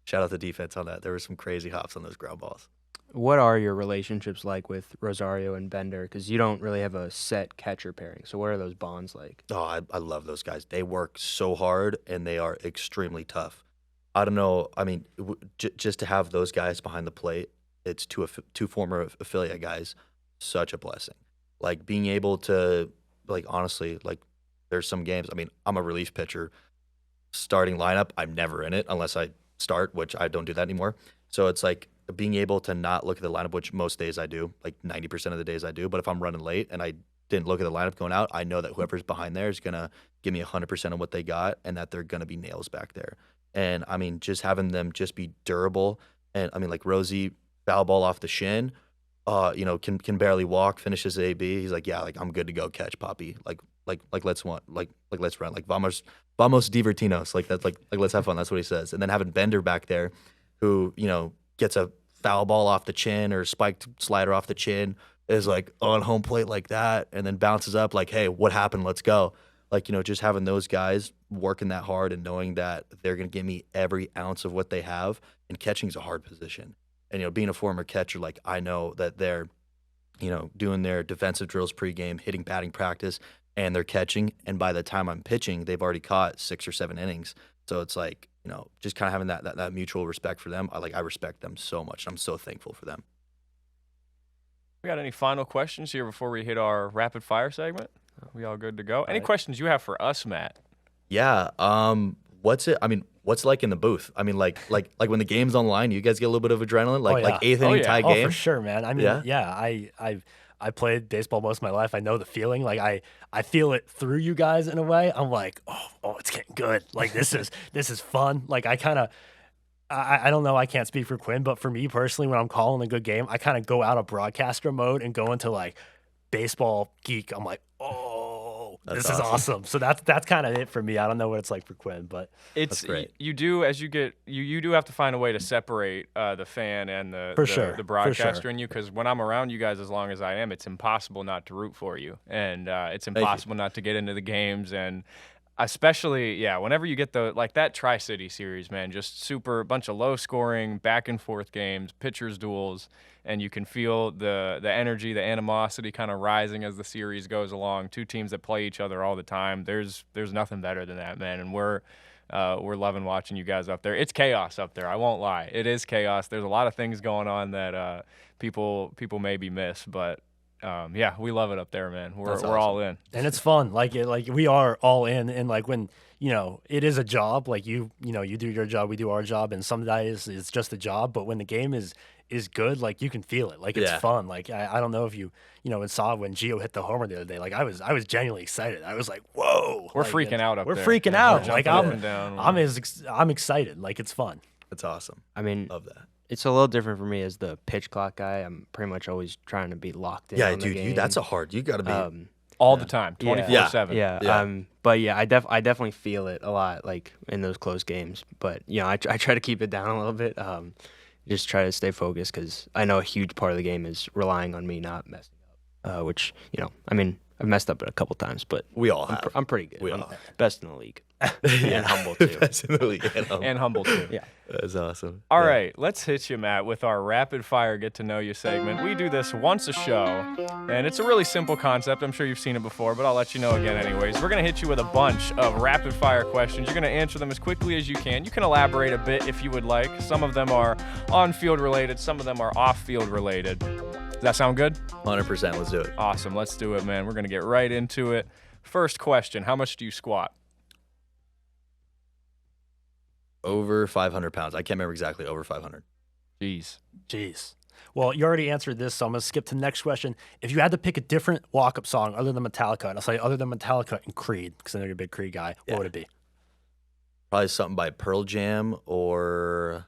Shout out the defense on that. There were some crazy hops on those ground balls. What are your relationships like with Rosario and Bender? Because you don't really have a set catcher pairing. So what are those bonds like? Oh, I love those guys. They work so hard and they are extremely tough. I don't know. I mean, just to have those guys behind the plate, it's two former affiliate guys, such a blessing. Like being able to, like, honestly, like there's some games. I mean, I'm a relief pitcher. Starting lineup, I'm never in it unless I start, which I don't do that anymore. So it's like being able to not look at the lineup, which most days I do, like 90% of the days I do. But if I'm running late and I didn't look at the lineup going out, I know that whoever's behind there is going to give me 100% of what they got, and that they're going to be nails back there. And I mean, just having them just be durable. And I mean, like Rosie, foul ball off the shin, can barely walk, finishes AB. He's like, yeah, like I'm good to go, catch Poppy. Like let's run. Like vamos divertinos. Like that's like let's have fun. That's what he says. And then having Bender back there, who gets a foul ball off the chin or spiked slider off the chin, is like on home plate like that, and then bounces up like, hey, what happened? Let's go. Like, just having those guys working that hard and knowing that they're going to give me every ounce of what they have. And catching's a hard position. And, being a former catcher, like I know that they're, doing their defensive drills pregame, hitting batting practice, and they're catching. And by the time I'm pitching, they've already caught 6 or 7 innings. So it's like, just kind of having that mutual respect for them. I respect them so much. I'm so thankful for them. We got any final questions here before we hit our rapid fire segment? We all good to go? Any questions you have for us, Matt? Yeah. What's it like in the booth? I mean, like when the game's on the line, you guys get a little bit of adrenaline, like 8th inning tie Oh, game. for sure, man. I mean, Yeah? I played baseball most of my life. I know the feeling. Like I feel it through you guys in a way. I'm like, oh, it's getting good. Like this is fun. Like I don't know. I can't speak for Quinn, but for me personally, when I'm calling a good game, I kind of go out of broadcaster mode and go into like baseball geek. I'm like, That's this is awesome. So that's kind of it for me. I don't know what it's like for Quinn, but It's great. you do as you get you do have to find a way to separate the fan and the sure. broadcaster in you, because when I'm around you guys as long as I am, it's impossible not to root for you, and it's impossible not to get into the games. And especially, whenever you get that Tri-City series, man, just super bunch of low scoring, back and forth games, pitchers duels, and you can feel the energy, the animosity kind of rising as the series goes along. 2 teams that play each other all the time. There's nothing better than that, man. And we're loving watching you guys up there. It's chaos up there. I won't lie. It is chaos. There's a lot of things going on that people maybe miss, but Yeah, we love it up there, man. We're That's all in. And it's fun. Like we are all in. And like when it is a job. Like you do your job, we do our job, and some days it's just a job. But when the game is good, like you can feel it. Like it's Yeah. fun. Like I don't know if you saw when Gio hit the homer the other day. Like I was genuinely excited. I was like, whoa. We're Like, freaking out up We're there. freaking Yeah, we're out. Like jumping up and down. I'm excited. Like it's fun. That's awesome. I mean, Love that. it's a little different for me as the pitch clock guy. I'm pretty much always trying to be locked in. Yeah, on the dude, game. that's a hard. You got to be. all the time, 24/7. Yeah. Yeah. But yeah, I definitely feel it a lot, like in those close games. But I try to keep it down a little bit. Just try to stay focused because I know a huge part of the game is relying on me not messing up. Which I mean, I've messed up a couple times, but We all have. I'm pretty good. We I'm all have. best in the league. Yeah. And humble too. Best in the league. And humble too. Yeah. That's awesome. All Yeah. right, let's hit you, Matt, with our rapid fire get to know you segment. We do this once a show, and it's a really simple concept. I'm sure you've seen it before, but I'll let you know again anyways. We're going to hit you with a bunch of rapid fire questions. You're going to answer them as quickly as you can. You can elaborate a bit if you would like. Some of them are on-field related, some of them are off-field related. Does that sound good? 100%. Let's do it. Awesome, let's do it, man. We're going to get right into it. First question, how much do you squat? Over 500 pounds. I can't remember exactly. Over 500. Jeez. Jeez. Well, you already answered this, so I'm going to skip to the next question. If you had to pick a different walk-up song other than Metallica, and I'll say other than Metallica and Creed, because I know you're a big Creed guy, what would it be? Probably something by Pearl Jam or.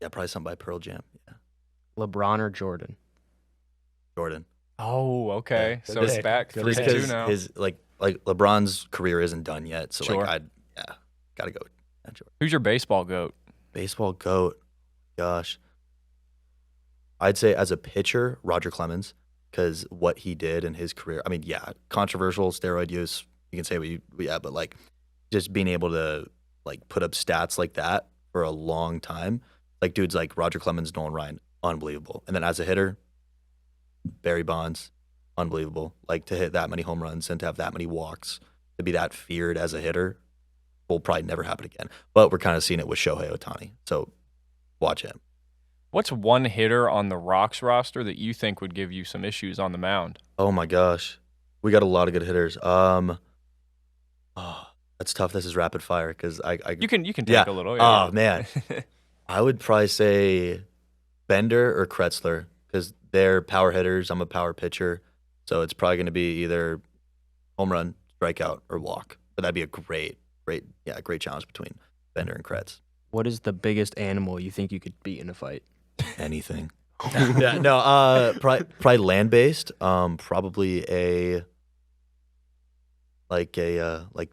Yeah, probably something by Pearl Jam. Yeah. LeBron or Jordan? Jordan. Oh, okay. Yeah, So good it's pick. back Good 3-2 pick. Because now. his like LeBron's career isn't done yet, so Sure. gotta go with Jordan. Who's your baseball goat? Baseball goat. Gosh. I'd say as a pitcher, Roger Clemens, because what he did in his career. I mean, yeah, controversial steroid use. You can say but like just being able to like put up stats like that for a long time. Like dudes like Roger Clemens, Nolan Ryan, unbelievable. And then as a hitter, Barry Bonds, unbelievable. Like to hit that many home runs and to have that many walks, to be that feared as a hitter, will probably never happen again. But we're kind of seeing it with Shohei Ohtani. So watch him. What's one hitter on the Rocks roster that you think would give you some issues on the mound? Oh my gosh. We got a lot of good hitters. That's tough. This is rapid fire because I You can take Yeah. a little. Oh man. I would probably say Bender or Kretzler because they're power hitters. I'm a power pitcher. So it's probably going to be either home run, strikeout, or walk. But that'd be a great challenge between Bender and Kretz. What is the biggest animal you think you could beat in a fight? Anything. Yeah, no, probably land-based. Probably a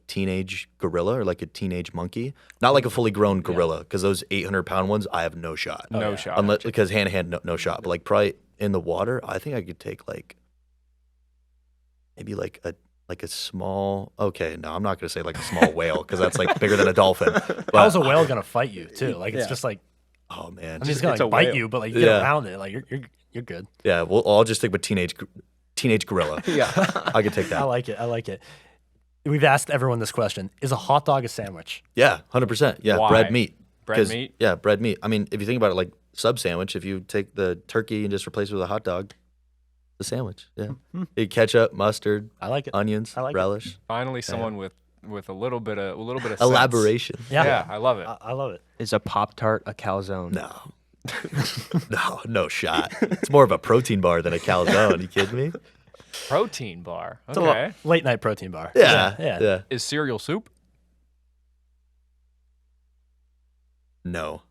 teenage gorilla or like a teenage monkey. Not like a fully grown gorilla because those 800-pound ones, I have no shot. No shot. Unless because hand to hand, no shot. But like probably in the water, I think I could take maybe a small. Okay, no, I'm not gonna say like a small whale because that's like bigger than a dolphin. But How's a whale going to fight you, too? Like, it's just like, oh man, I mean, it's going it's to a like, bite whale. you, but like, you get Yeah. around it. Like, you're good. yeah. Well, I'll just stick with teenage gorilla. Yeah. I could take I that. like it. We've asked everyone this question. Is a hot dog a sandwich? Yeah, 100%. Yeah, Why? bread meat. Bread 'Cause- meat? Yeah, bread meat. I mean, if you think about it, like sub sandwich, if you take the turkey and just replace it with a hot dog, it's a sandwich. Yeah, ketchup, mustard, I like it. onions, I like it. relish. Finally, someone with a little bit of sense. Elaboration. Yeah, I love it. I love it. Is a Pop-Tart a calzone? No. no shot. It's more of a protein bar than a calzone. You kidding me? Protein bar. It's a Okay. late night protein bar. Yeah. Is cereal soup? No,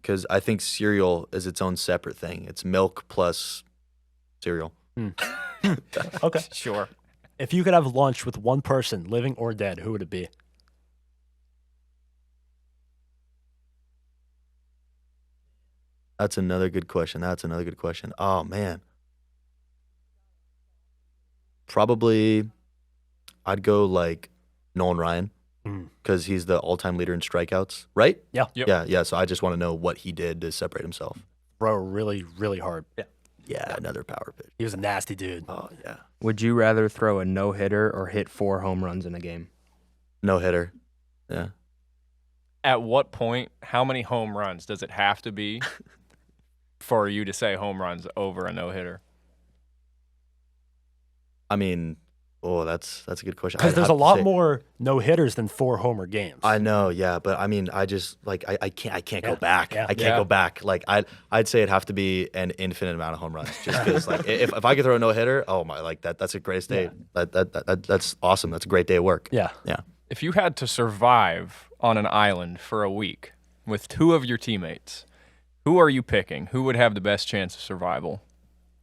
because I think cereal is its own separate thing. It's milk plus cereal. Okay. Sure. If you could have lunch with one person, living or dead, who would it be? That's another good question. Oh man. Probably I'd go like Nolan Ryan because he's the all-time leader in strikeouts, right? Yeah. Yep. Yeah. So I just want to know what he did to separate himself. Throw really, really hard. Yeah, another power pitch. He was a nasty dude. Oh yeah. Would you rather throw a no-hitter or hit 4 home runs in a game? No hitter. Yeah. At what point, how many home runs does it have to be for you to say home runs over a no-hitter? I mean, that's a good question. Because I'd there's have a to lot say- more no hitters than 4 homer games. I know, yeah, but I mean, I just like I can't go back. yeah. I can't Yeah. go back. Like I'd say it'd have to be an infinite amount of home runs, just because like if I could throw a no hitter, oh my, like that's a great day. That's awesome. That's a great day of work. Yeah. Yeah. If you had to survive on an island for a week with 2 of your teammates, who are you picking? Who would have the best chance of survival?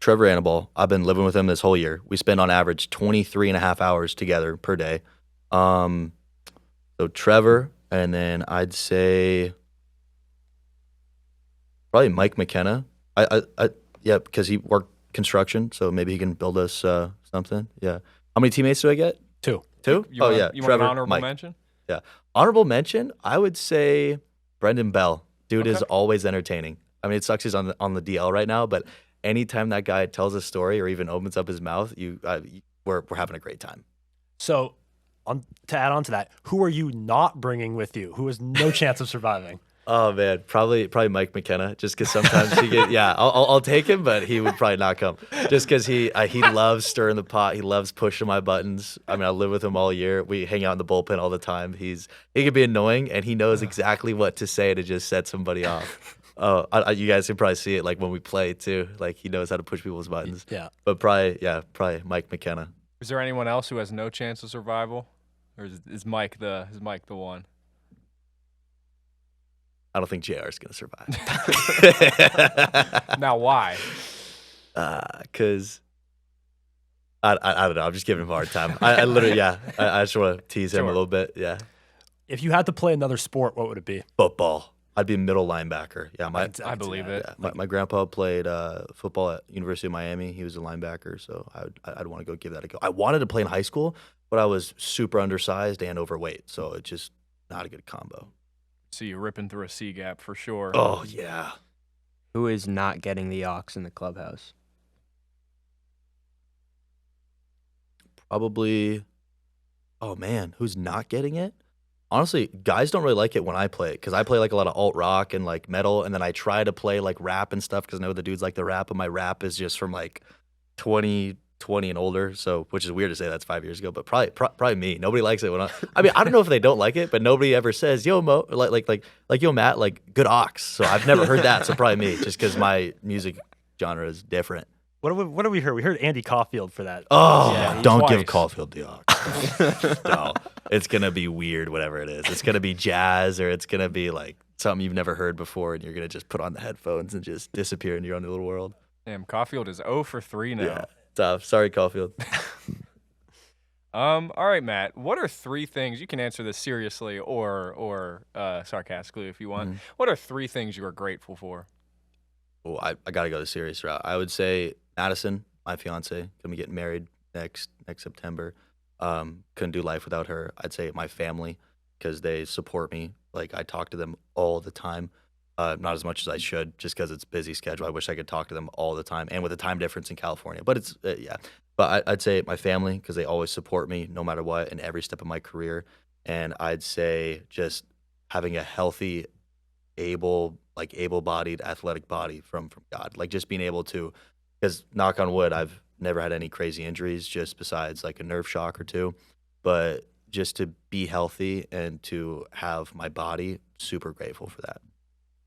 Trevor Annabelle, I've been living with him this whole year. We spend on average 23 and a half hours together per day. So Trevor, and then I'd say probably Mike McKenna. Yeah, because he worked construction, so maybe he can build us something. Yeah. How many teammates do I get? 2. 2? You Oh want, yeah, you Trevor, want an honorable Mike. mention? Yeah. Honorable mention, I would say Brendan Bell. Dude is Okay. always entertaining. I mean, it sucks he's on the DL right now, but anytime that guy tells a story or even opens up his mouth, we're having a great time. So, to add on to that, who are you not bringing with you? Who has no chance of surviving? Oh man, probably Mike McKenna. Just because sometimes he get I'll take him, but he would probably not come. Just because he loves stirring the pot. He loves pushing my buttons. I mean, I live with him all year. We hang out in the bullpen all the time. He can be annoying, and he knows exactly what to say to just set somebody off. Oh, you guys can probably see it like when we play too. Like he knows how to push people's buttons. Yeah. But probably Mike McKenna. Is there anyone else who has no chance of survival, or is Mike the one? I don't think JR is gonna survive. Now, why? Because I don't know. I'm just giving him a hard time. I literally, I just want to tease him Sure. a little bit. Yeah. If you had to play another sport, what would it be? Football. I'd be a middle linebacker. Yeah, I believe it. yeah, my grandpa played football at University of Miami. He was a linebacker, so I'd want to go give that a go. I wanted to play in high school, but I was super undersized and overweight, so it's just not a good combo. See you ripping through a C gap for sure. Oh yeah. Who is not getting the aux in the clubhouse? Probably. Oh man, who's not getting it? Honestly, guys don't really like it when I play it because I play like a lot of alt rock and like metal, and then I try to play like rap and stuff because I know the dudes like the rap, but my rap is just from like 2020 and older. So, which is weird to say that's 5 years ago, but probably me. Nobody likes it when I mean, I don't know if they don't like it, but nobody ever says, "Yo, Mo," like yo, Matt, like good ox. So I've never heard that. So probably me, just because my music genre is different. What did we hear? We heard Andy Caulfield for that. Oh, Yeah, don't twice. give Caulfield the ox. No, it's gonna be weird, whatever it is. It's gonna be jazz, or it's gonna be like something you've never heard before, and you're gonna just put on the headphones and just disappear in your own little world. Damn, Caulfield is 0 for 3 now. Yeah, tough. Sorry, Caulfield. All right, Matt. What are 3 things you can answer this seriously or sarcastically if you want? What are 3 things you are grateful for? Well, I gotta go the serious route. I would say Madison, my fiance, gonna be getting married next September. Couldn't do life without her. I'd say my family, because they support me. Like I talk to them all the time. Not as much as I should, just because it's a busy schedule. I wish I could talk to them all the time, and with the time difference in California. But it's yeah. But I'd say my family, because they always support me no matter what in every step of my career. And I'd say just having a healthy, able-bodied, athletic body from God. Like just being able to, because knock on wood, I've never had any crazy injuries, just besides like a nerve shock or two. But just to be healthy and to have my body, super grateful for that.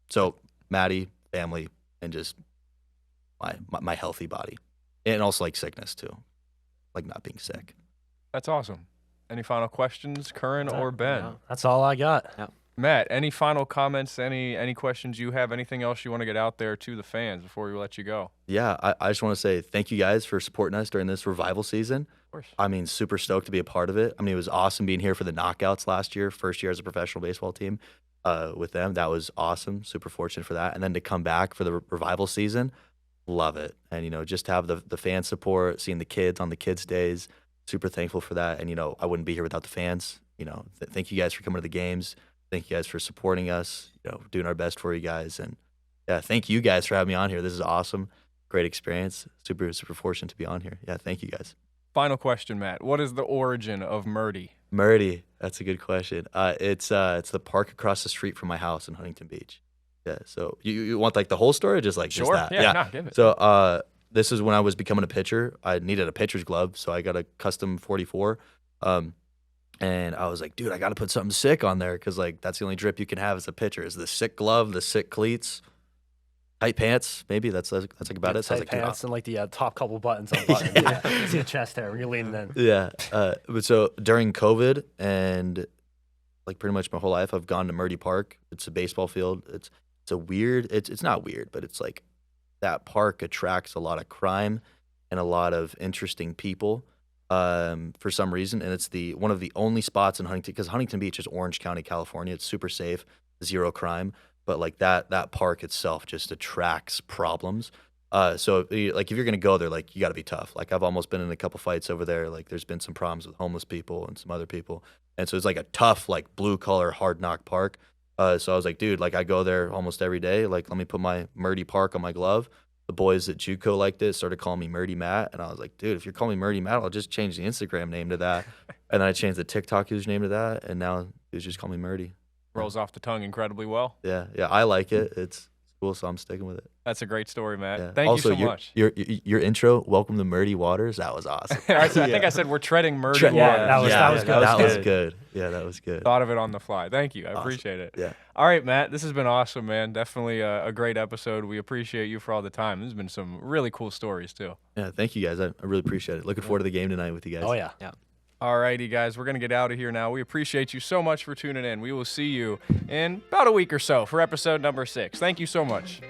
So Maddie, family, and just my healthy body. And also like sickness too. Like not being sick. That's awesome. Any final questions, Curran or Ben? No, that's all I got. Matt, any final comments, any questions you have, anything else you want to get out there to the fans before we let you go? Yeah, I just want to say thank you guys for supporting us during this revival season. Of course. I mean, super stoked to be a part of it. I mean, it was awesome being here for the knockouts last year, first year as a professional baseball team with them. That was awesome. Super fortunate for that. And then to come back for the revival season, love it. And, you know, just to have the fan support, seeing the kids on the kids' days, super thankful for that. And, you know, I wouldn't be here without the fans. You know, thank you guys for coming to the games. Thank you guys for supporting us, you know, doing our best for you guys. And yeah, thank you guys for having me on here. This is awesome. Great experience. Super fortunate to be on here. Yeah, thank you guys. Final question, Matt. What is the origin of Murdy? Murdy, that's a good question. It's the park across the street from my house in Huntington Beach. Yeah. So you want like the whole story, or just like just Sure. that? Yeah, nah, give it. So this is when I was becoming a pitcher. I needed a pitcher's glove, so I got a custom 44. And I was like, dude, I got to put something sick on there because like that's the only drip you can have as a pitcher is the sick glove, the sick cleats, tight pants. Maybe that's like about it. So I was Tight like, dude, pants and like the top couple buttons on buttons. Yeah. See the chest hair when you're leaning in. yeah. But so during COVID and like pretty much my whole life, I've gone to Murdy Park. It's a baseball field. It's a weird. It's not weird, but it's like that park attracts a lot of crime and a lot of interesting people for some reason. And it's one of the only spots in Huntington, because Huntington Beach is Orange County, California. It's super safe, zero crime. But like that park itself just attracts problems. So like if you're gonna go there, like you got to be tough. Like I've almost been in a couple fights over there. Like there's been some problems with homeless people and some other people, and so it's like a tough, like blue collar, hard knock park. So I was like, dude, like I go there almost every day. Like let me put my Murdy Park on my glove. The boys at JUCO liked it, started calling me Murdy Matt, and I was like, dude, if you're calling me Murdy Matt, I'll just change the Instagram name to that. And then I changed the TikTok username to that, and now it's just call me Murdy. Rolls off the tongue incredibly well. Yeah, I like it. It's cool, so I'm sticking with it. That's a great story, Matt. Yeah. Thank also, you so much. Your intro, welcome to Murdy Waters, that was awesome. I think I said we're treading murdy waters. Yeah, that was good. That was good. Yeah, that was good. Thought of it on the fly. Thank you. I Awesome. appreciate it. Yeah. All right, Matt. This has been awesome, man. Definitely a great episode. We appreciate you for all the time. There's been some really cool stories, too. Yeah, thank you guys. I really appreciate it. Looking forward to the game tonight with you guys. Oh yeah. All righty, guys. We're going to get out of here now. We appreciate you so much for tuning in. We will see you in about a week or so for episode number 6. Thank you so much.